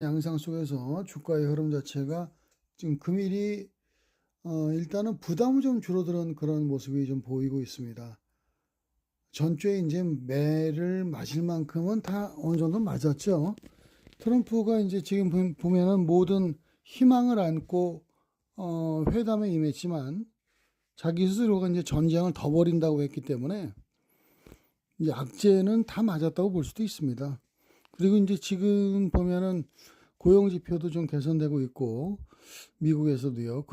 양상 속에서 주가의 흐름 자체가 지금 금일이 일단은 부담이 좀 줄어드는 그런 모습이 좀 보이고 있습니다. 전주에 이제 매를 맞을 만큼은 다 어느 정도 맞았죠. 트럼프가 이제 지금 보면은 모든 희망을 안고 회담에 임했지만 자기 스스로가 이제 전쟁을 더 벌인다고 했기 때문에 이제 악재는 다 맞았다고 볼 수도 있습니다. 그리고 이제 지금 보면은 고용 지표도 좀 개선되고 있고 미국에서도요.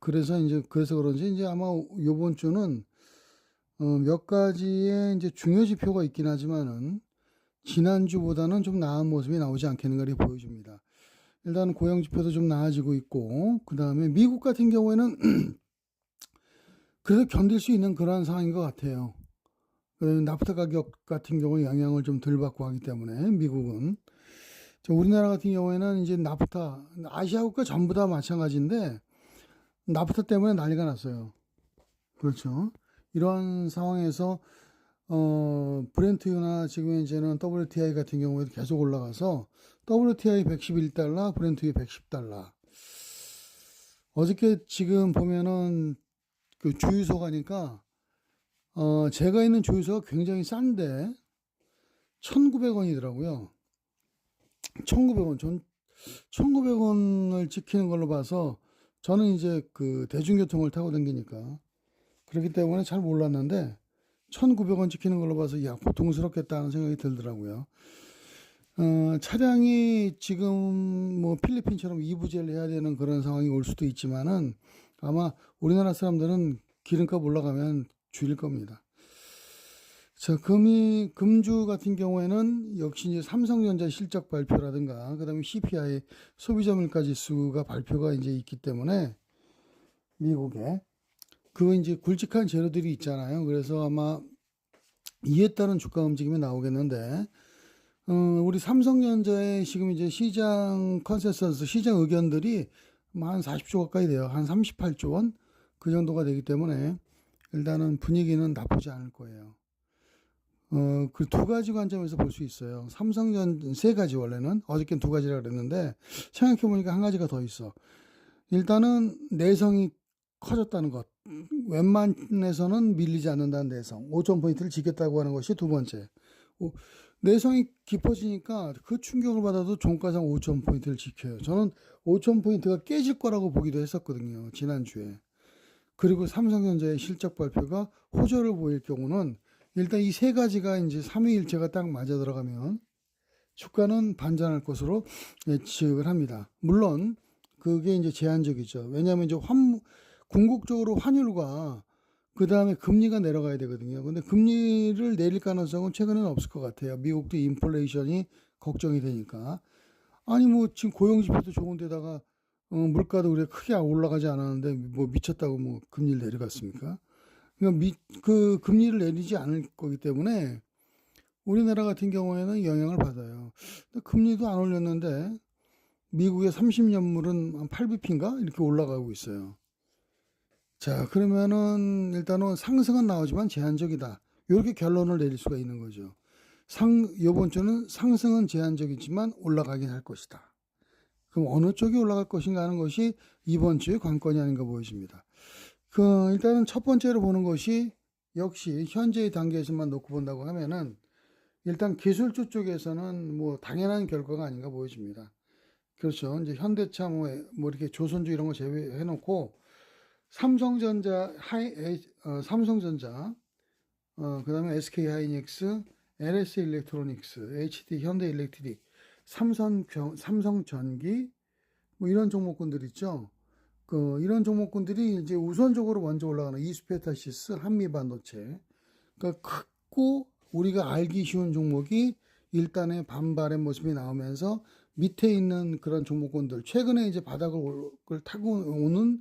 그래서 그런지 이제 아마 요번 주는 몇 가지의 이제 중요 지표가 있긴 하지만은 지난주보다는 좀 나은 모습이 나오지 않겠는가 이렇게 보여집니다. 일단 고용 지표도 좀 나아지고 있고 그다음에 미국 같은 경우에는 그래도 견딜 수 있는 그러한 상황인 것 같아요. 나프타 가격 같은 경우 영향을 좀 덜 받고 하기 때문에 미국은 우리나라 같은 경우에는 이제 나프타 아시아 국가 전부 다 마찬가지인데 나프타 때문에 난리가 났어요. 그렇죠. 이러한 상황에서 브렌트유나 지금 이제는 WTI 같은 경우에도 계속 올라가서 WTI 111달러, 브렌트유 110달러. 어저께 지금 보면은 그 주유소 가니까 제가 있는 주유소가 굉장히 싼데 1,900원이더라고요. 1,900원. 전 1,900원을 찍히는 걸로 봐서 저는 이제 그 대중교통을 타고 다니니까 그렇기 때문에 잘 몰랐는데 1,900원 찍히는 걸로 봐서 야, 고통스럽겠다는 생각이 들더라고요. 차량이 지금 뭐 필리핀처럼 이부제를 해야 되는 그런 상황이 올 수도 있지만은 아마 우리나라 사람들은 기름값 올라가면 줄일 겁니다. 자, 금주 같은 경우에는 역시 이제 삼성전자 실적 발표라든가, 그 다음에 CPI 소비자 물가 지수가 발표가 이제 있기 때문에 미국에 그 이제 굵직한 재료들이 있잖아요. 그래서 아마 이에 따른 주가 움직임이 나오겠는데, 우리 삼성전자의 지금 이제 시장 컨센서스, 시장 의견들이 한 40조 가까이 돼요. 한 38조 원? 그 정도가 되기 때문에 일단은 분위기는 나쁘지 않을 거예요. 그 두 가지 관점에서 볼 수 있어요. 세 가지 원래는. 어저께는 두 가지라 그랬는데, 생각해보니까 한 가지가 더 있어. 일단은 내성이 커졌다는 것. 웬만해서는 밀리지 않는다는 내성. 5,000포인트를 지켰다고 하는 것이 두 번째. 내성이 깊어지니까 그 충격을 받아도 종가상 5,000포인트를 지켜요. 저는 5,000포인트가 깨질 거라고 보기도 했었거든요. 지난주에. 그리고 삼성전자의 실적 발표가 호조를 보일 경우는 일단 이 세 가지가 이제 삼위일체가 딱 맞아 들어가면 주가는 반전할 것으로 예측을 합니다. 물론 그게 이제 제한적이죠. 왜냐하면 이제 궁극적으로 환율과 그 다음에 금리가 내려가야 되거든요. 근데 금리를 내릴 가능성은 최근에는 없을 것 같아요. 미국도 인플레이션이 걱정이 되니까. 아니 뭐 지금 고용지표도 좋은데다가 물가도 우리가 크게 올라가지 않았는데 뭐 미쳤다고 뭐 금리를 내려갔습니까? 그러니까 그 금리를 내리지 않을 거기 때문에 우리나라 같은 경우에는 영향을 받아요. 근데 금리도 안 올렸는데 미국의 30년물은 한 8bp인가 이렇게 올라가고 있어요. 자, 그러면은 일단은 상승은 나오지만 제한적이다. 이렇게 결론을 내릴 수가 있는 거죠. 요번 주는 상승은 제한적이지만 올라가긴 할 것이다. 그럼 어느 쪽이 올라갈 것인가 하는 것이 이번 주의 관건이 아닌가 보여집니다. 일단은 첫 번째로 보는 것이 역시 현재의 단계에서만 놓고 본다고 하면은 일단 기술주 쪽에서는 뭐 당연한 결과가 아닌가 보여집니다. 그렇죠. 이제 현대차 뭐 이렇게 조선주 이런 거 제외해 놓고 삼성전자, 삼성전자, 그다음에 SK 하이닉스, LS 일렉트로닉스, HD 현대 일렉트릭, 삼성전기 뭐 이런 종목군들 있죠. 이런 종목군들이 이제 우선적으로 먼저 올라가는 이스페타시스, 한미반도체. 그러니까 크고 우리가 알기 쉬운 종목이 일단의 반발의 모습이 나오면서 밑에 있는 그런 종목군들, 최근에 이제 바닥을 타고 오는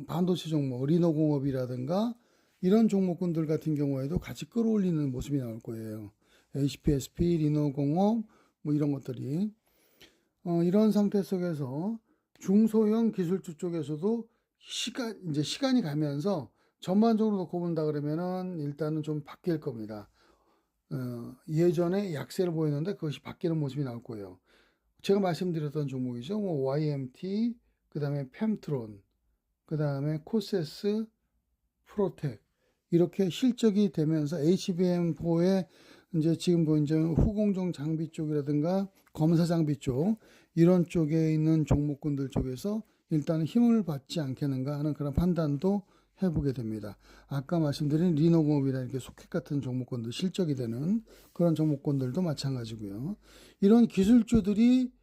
반도체 종목, 리노공업이라든가 이런 종목군들 같은 경우에도 같이 끌어올리는 모습이 나올 거예요. HPSP, 리노공업 뭐 이런 것들이 이런 상태 속에서 중소형 기술주 쪽에서도 이제 시간이 가면서 전반적으로 놓고 본다 그러면은 일단은 좀 바뀔 겁니다. 예전에 약세를 보였는데 그것이 바뀌는 모습이 나올 거예요. 제가 말씀드렸던 종목이죠. 뭐 YMT, 그 다음에 펨트론, 그 다음에 코세스, 프로텍 이렇게 실적이 되면서 HBM4의 이제 지금 이제 후공정 장비 쪽이라든가 검사 장비 쪽 이런 쪽에 있는 종목군들 쪽에서 일단 힘을 받지 않겠는가 하는 그런 판단도 해보게 됩니다. 아까 말씀드린 리노공업이나 이렇게 소켓 같은 종목군들 실적이 되는 그런 종목군들도 마찬가지고요. 이런 기술주들이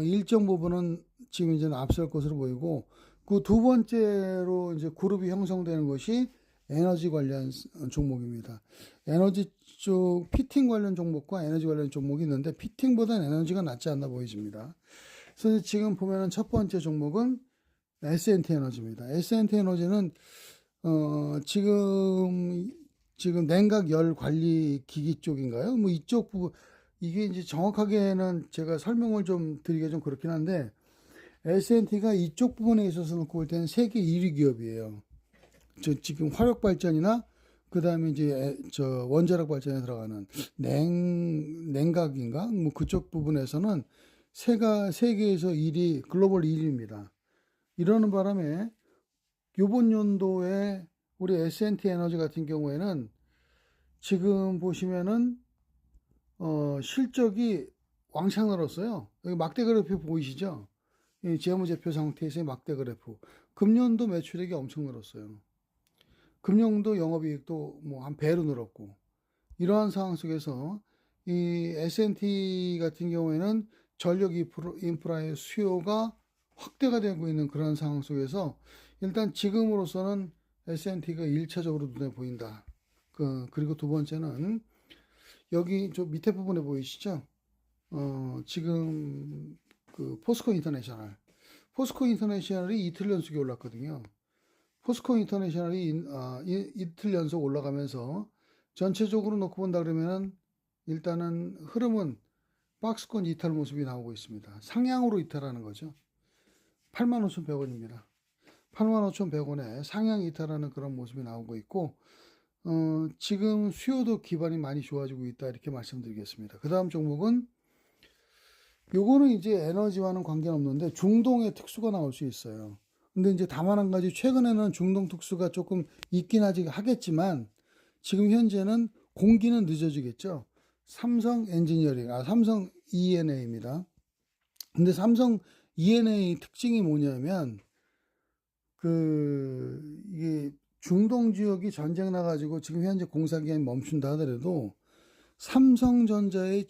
일정 부분은 지금 이제 앞설 것으로 보이고 그 두 번째로 이제 그룹이 형성되는 것이 에너지 관련 종목입니다. 에너지 쪽 피팅 관련 종목과 에너지 관련 종목이 있는데 피팅보다는 에너지가 낫지 않나 보여집니다. 그래서 지금 보면은 첫 번째 종목은 S&T 에너지입니다. S&T 에너지는 지금 냉각 열 관리 기기 쪽인가요? 뭐 이쪽 부분 이게 이제 정확하게는 제가 설명을 좀 드리기가 좀 그렇긴 한데 S&T가 이쪽 부분에 있어서 놓고 볼 때는 세계 1위 기업이에요. 지금 화력 발전이나 그 다음에 이제 저 원자력 발전에 들어가는 냉각인가 뭐 그쪽 부분에서는 세계에서 1위 글로벌 1위입니다. 이러는 바람에 요번 연도에 우리 S&T 에너지 같은 경우에는 지금 보시면은 실적이 왕창 늘었어요. 여기 막대 그래프 보이시죠? 이 재무제표 상태에서의 막대 그래프. 금년도 매출액이 엄청 늘었어요. 금년도 영업이익도 뭐 한 배로 늘었고 이러한 상황 속에서 이 S&T 같은 경우에는 전력 인프라의 수요가 확대가 되고 있는 그런 상황 속에서 일단 지금으로서는 S&T가 1차적으로 눈에 보인다. 그리고 두 번째는 여기 저 밑에 부분에 보이시죠? 지금 그 포스코 인터내셔널이 이틀 연속이 올랐거든요. 포스코 인터내셔널이 이틀 연속 올라가면서 전체적으로 놓고 본다 그러면은 일단은 흐름은 박스권 이탈 모습이 나오고 있습니다. 상향으로 이탈하는 거죠. 85,100원입니다. 85,100원에 상향 이탈하는 그런 모습이 나오고 있고 지금 수요도 기반이 많이 좋아지고 있다 이렇게 말씀드리겠습니다. 그 다음 종목은 요거는 이제 에너지와는 관계는 없는데 중동의 특수가 나올 수 있어요. 근데 이제 다만 한 가지 최근에는 중동 특수가 조금 있긴 하겠지만 지금 현재는 공기는 늦어지겠죠. 삼성 엔지니어링, 삼성 ENA입니다. 근데 삼성 ENA 특징이 뭐냐면 이게 중동 지역이 전쟁 나가지고 지금 현재 공사 기간이 멈춘다 하더라도 삼성전자의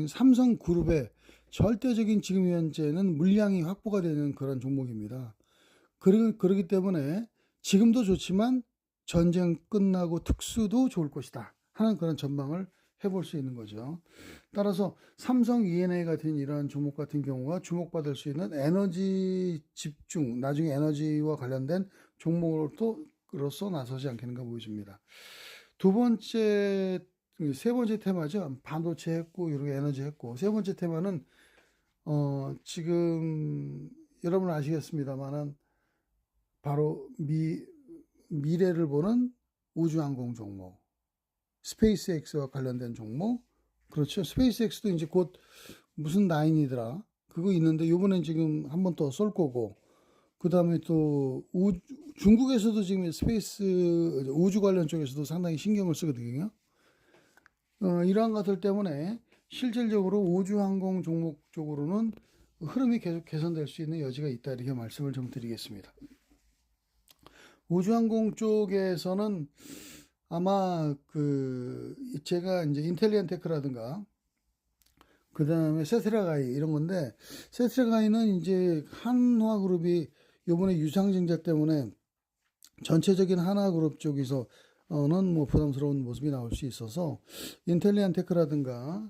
삼성그룹의 절대적인 지금 현재는 물량이 확보가 되는 그런 종목입니다. 그러기 때문에 지금도 좋지만 전쟁 끝나고 특수도 좋을 것이다 하는 그런 전망을 해볼 수 있는 거죠. 따라서 삼성 E&A 같은 이러한 종목 같은 경우가 주목받을 수 있는 에너지 집중, 나중에 에너지와 관련된 종목으로서 나서지 않겠는가 보여집니다. 세 번째 테마죠. 반도체 했고, 이렇게 에너지 했고, 세 번째 테마는, 지금, 여러분 아시겠습니다만은, 바로 미래를 보는 우주항공 종목, 스페이스X와 관련된 종목, 그렇죠. 스페이스X도 이제 곧 무슨 라인이더라. 그거 있는데, 요번엔 지금 한 번 더 쏠 거고, 그 다음에 또, 중국에서도 지금 우주 관련 쪽에서도 상당히 신경을 쓰거든요. 이러한 것들 때문에 실질적으로 우주항공 종목 쪽으로는 흐름이 계속 개선될 수 있는 여지가 있다. 이렇게 말씀을 좀 드리겠습니다. 우주항공 쪽에서는 아마 제가 이제 인텔리안테크라든가 그 다음에 세트라가이 이런 건데 세트라가이는 이제 한화그룹이 요번에 유상증자 때문에 전체적인 한화그룹 쪽에서 는 뭐 부담스러운 모습이 나올 수 있어서 인텔리안테크라든가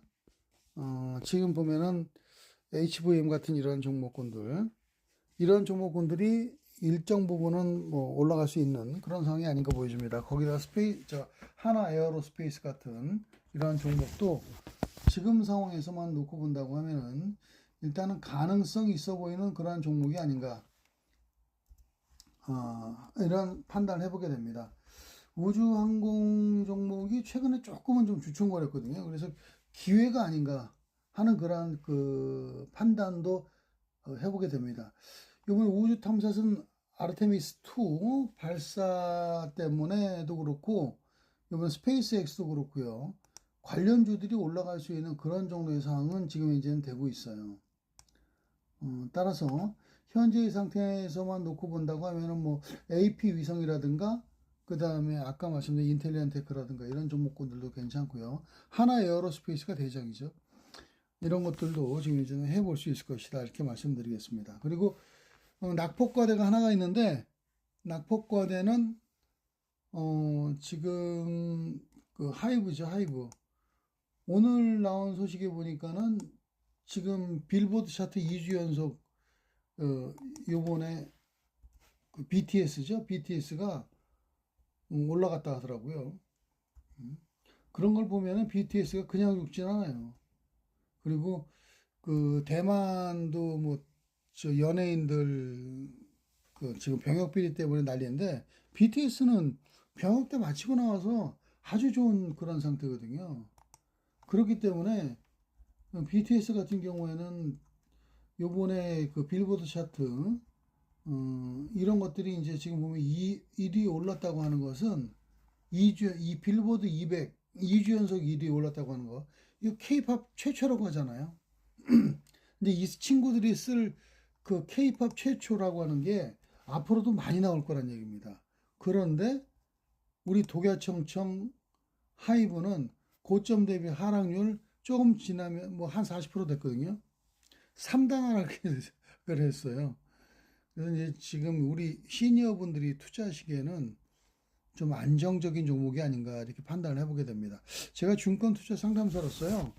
지금 보면은 HVM 같은 이런 종목군들이 일정 부분은 뭐 올라갈 수 있는 그런 상황이 아닌가 보여집니다. 거기다 하나 에어로스페이스 같은 이러한 종목도 지금 상황에서만 놓고 본다고 하면은 일단은 가능성이 있어 보이는 그러한 종목이 아닌가 이런 판단을 해보게 됩니다. 우주항공 종목이 최근에 조금은 좀 주춤거렸거든요. 그래서 기회가 아닌가 하는 그러한 그 판단도 해보게 됩니다. 이번 우주 탐사선 아르테미스 2 발사 때문에도 그렇고 이번 스페이스X도 그렇고요. 관련주들이 올라갈 수 있는 그런 정도의 상황은 지금 이제는 되고 있어요. 따라서 현재의 상태에서만 놓고 본다고 하면은 뭐 AP 위성이라든가 그 다음에 아까 말씀드린 인텔리안테크라든가 이런 종목군들도 괜찮고요. 하나 에어로스페이스가 대장이죠. 이런 것들도 지금 이제는 해볼 수 있을 것이다 이렇게 말씀드리겠습니다. 그리고 낙폭과대가 하나가 있는데 낙폭과대는 지금 그 하이브죠. 하이브. 오늘 나온 소식에 보니까는 지금 빌보드 차트 2주 연속 요번에 그 BTS죠. BTS가 올라갔다 하더라고요. 그런 걸 보면은 BTS가 그냥 죽진 않아요. 그리고 그 대만도 뭐 저 연예인들 그 지금 병역 비리 때문에 난리인데 BTS는 병역 때 마치고 나와서 아주 좋은 그런 상태거든요. 그렇기 때문에 BTS 같은 경우에는 요번에 그 빌보드 차트 이런 것들이 이제 지금 보면 1위 올랐다고 하는 것은 이 빌보드 200 2주 연속 1위 올랐다고 하는 거 이거 K-팝 최초라고 하잖아요. 근데 이 친구들이 쓸 그 K-팝 최초라고 하는 게 앞으로도 많이 나올 거란 얘기입니다. 그런데 우리 독야청청 하이브는 고점 대비 하락률 조금 지나면 뭐 한 40% 됐거든요. 3단 하락을 했어요. 그래서 이제 지금 우리 시니어분들이 투자하시기에는 좀 안정적인 종목이 아닌가 이렇게 판단을 해보게 됩니다. 제가 증권 투자 상담사로서요.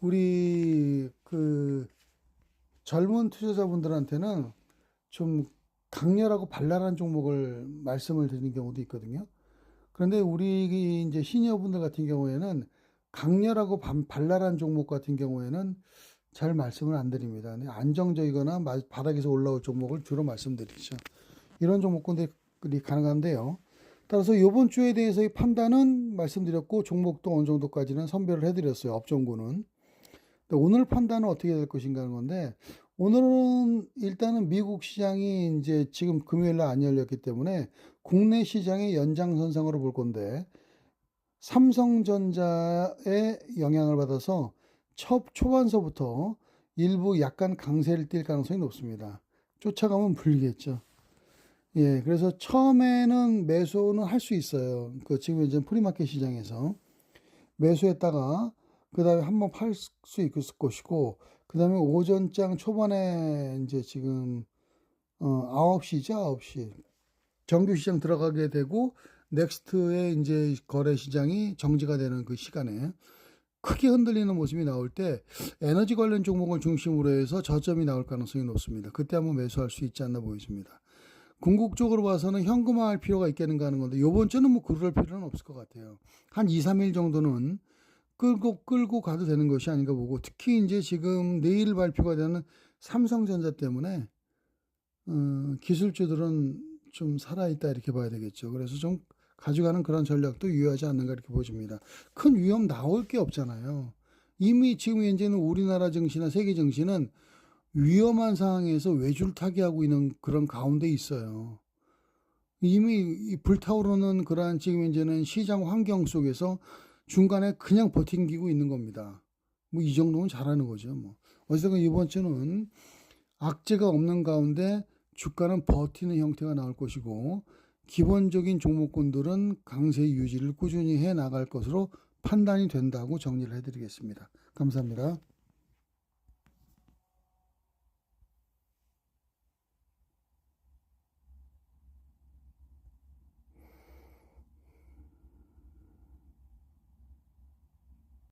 우리 그 젊은 투자자분들한테는 좀 강렬하고 발랄한 종목을 말씀을 드리는 경우도 있거든요. 그런데 우리 이제 시니어분들 같은 경우에는 강렬하고 발랄한 종목 같은 경우에는 잘 말씀을 안 드립니다. 안정적이거나 바닥에서 올라올 종목을 주로 말씀드리죠. 이런 종목군들이 가능한데요. 따라서 이번 주에 대해서의 판단은 말씀드렸고 종목도 어느 정도까지는 선별을 해드렸어요. 업종군은. 오늘 판단은 어떻게 될 것인가 하는 건데 오늘은 일단은 미국 시장이 이제 지금 금요일 날 안 열렸기 때문에 국내 시장의 연장선상으로 볼 건데 삼성전자의 영향을 받아서 초반서부터 일부 약간 강세를 띌 가능성이 높습니다. 쫓아가면 불리겠죠. 예, 그래서 처음에는 매수는 할 수 있어요. 그 지금 이제 프리마켓 시장에서 매수했다가 그 다음에 한번 팔 수 있을 것이고, 그 다음에 오전장 초반에 이제 지금 9시죠, 9시 정규 시장 들어가게 되고 넥스트의 이제 거래 시장이 정지가 되는 그 시간에 크게 흔들리는 모습이 나올 때 에너지 관련 종목을 중심으로 해서 저점이 나올 가능성이 높습니다. 그때 한번 매수할 수 있지 않나 보여집니다. 궁극적으로 봐서는 현금화할 필요가 있겠는가 하는 건데 이번 주는 뭐 그럴 필요는 없을 것 같아요. 한 2, 3일 정도는 끌고 가도 되는 것이 아닌가 보고, 특히 이제 지금 내일 발표가 되는 삼성전자 때문에 기술주들은 좀 살아있다 이렇게 봐야 되겠죠. 그래서 좀 가져가는 그런 전략도 유효하지 않는가 이렇게 보여집니다. 큰 위험 나올 게 없잖아요. 이미 지금 현재는 우리나라 증시나 세계 증시는 위험한 상황에서 외줄타기하고 있는 그런 가운데 있어요. 이미 불타오르는 그러한 지금 현재는 시장 환경 속에서 중간에 그냥 버팅기고 있는 겁니다. 뭐 이 정도면 잘하는 거죠. 뭐 어쨌든 이번 주는 악재가 없는 가운데 주가는 버티는 형태가 나올 것이고 기본적인 종목군들은 강세 유지를 꾸준히 해 나갈 것으로 판단이 된다고 정리를 해드리겠습니다. 감사합니다.